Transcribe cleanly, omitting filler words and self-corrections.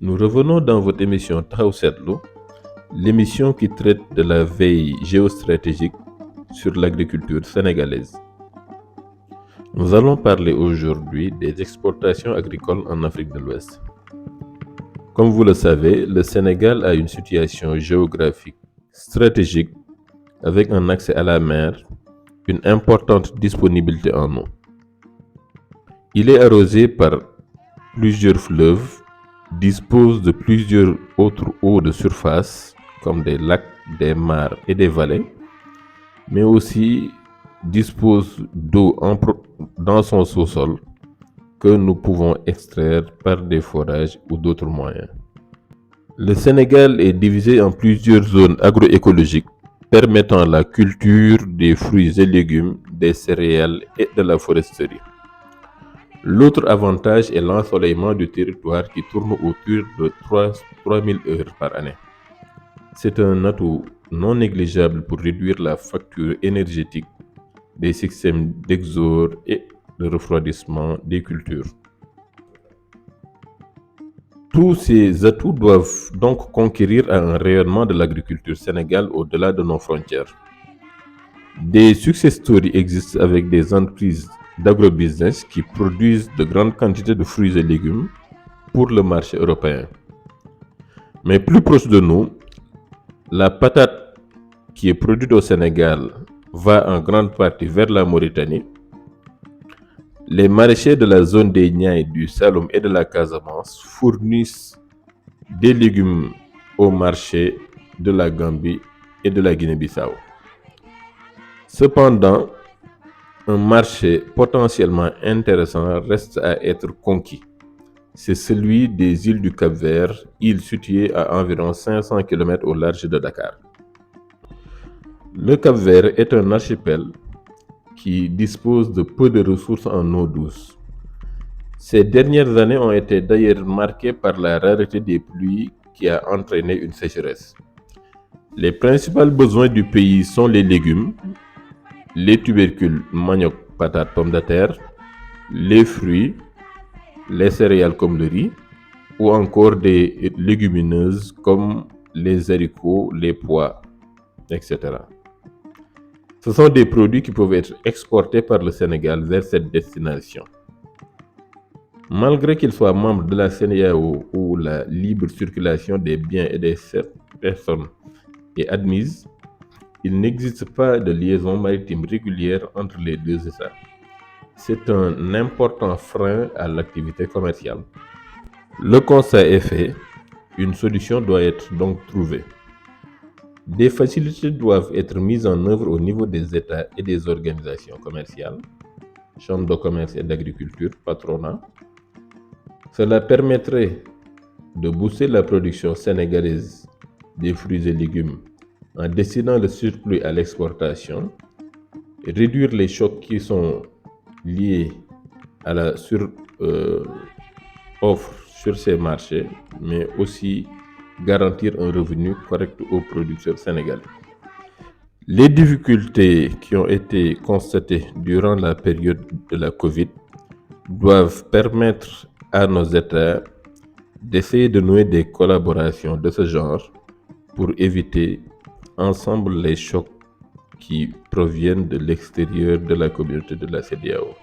Nous revenons dans votre émission Taxaw Seetlu, l'émission qui traite de la veille géostratégique sur l'agriculture sénégalaise. Nous allons parler aujourd'hui des exportations agricoles en Afrique de l'Ouest. Comme vous le savez, le Sénégal a une situation géographique stratégique avec un accès à la mer, une importante disponibilité en eau. Il est arrosé par plusieurs fleuves, dispose de plusieurs autres eaux de surface comme des lacs, des mares et des vallées, mais aussi dispose d'eau dans son sous-sol que nous pouvons extraire par des forages ou d'autres moyens. Le Sénégal est divisé en plusieurs zones agroécologiques permettant la culture des fruits et légumes, des céréales et de la foresterie. L'autre avantage est l'ensoleillement du territoire qui tourne autour de 3000 heures par année. C'est un atout non négligeable pour réduire la facture énergétique des systèmes d'exode et de refroidissement des cultures. Tous ces atouts doivent donc conquérir à un rayonnement de l'agriculture sénégalaise au-delà de nos frontières. Des success stories existent avec des entreprises d'agrobusiness qui produisent de grandes quantités de fruits et légumes pour le marché européen. Mais plus proche de nous, la patate qui est produite au Sénégal va en grande partie vers la Mauritanie. Les maraîchers de la zone des Niayes, du Saloum et de la Casamance fournissent des légumes au marché de la Gambie et de la Guinée-Bissau. Cependant, un marché potentiellement intéressant reste à être conquis. C'est celui des îles du Cap-Vert, îles situées à environ 500 km au large de Dakar. Le Cap-Vert est un archipel qui dispose de peu de ressources en eau douce. Ces dernières années ont été d'ailleurs marquées par la rareté des pluies qui a entraîné une sécheresse. Les principaux besoins du pays sont les légumes, les tubercules, manioc, patates, pommes de terre, les fruits, les céréales comme le riz, ou encore des légumineuses comme les haricots, les pois, etc. Ce sont des produits qui peuvent être exportés par le Sénégal vers cette destination. Malgré qu'il soit membre de la CEDEAO où la libre circulation des biens et des personnes est admise, il n'existe pas de liaison maritime régulière entre les deux États. C'est un important frein à l'activité commerciale. Le constat est fait, une solution doit être donc trouvée. Des facilités doivent être mises en œuvre au niveau des États et des organisations commerciales, chambres de commerce et d'agriculture, patronat. Cela permettrait de booster la production sénégalaise des fruits et légumes en destinant le surplus à l'exportation, et réduire les chocs qui sont liés à la offre sur ces marchés, mais aussi garantir un revenu correct aux producteurs sénégalais. Les difficultés qui ont été constatées durant la période de la Covid doivent permettre à nos États d'essayer de nouer des collaborations de ce genre pour éviter ensemble les chocs qui proviennent de l'extérieur de la communauté de la CEDEAO.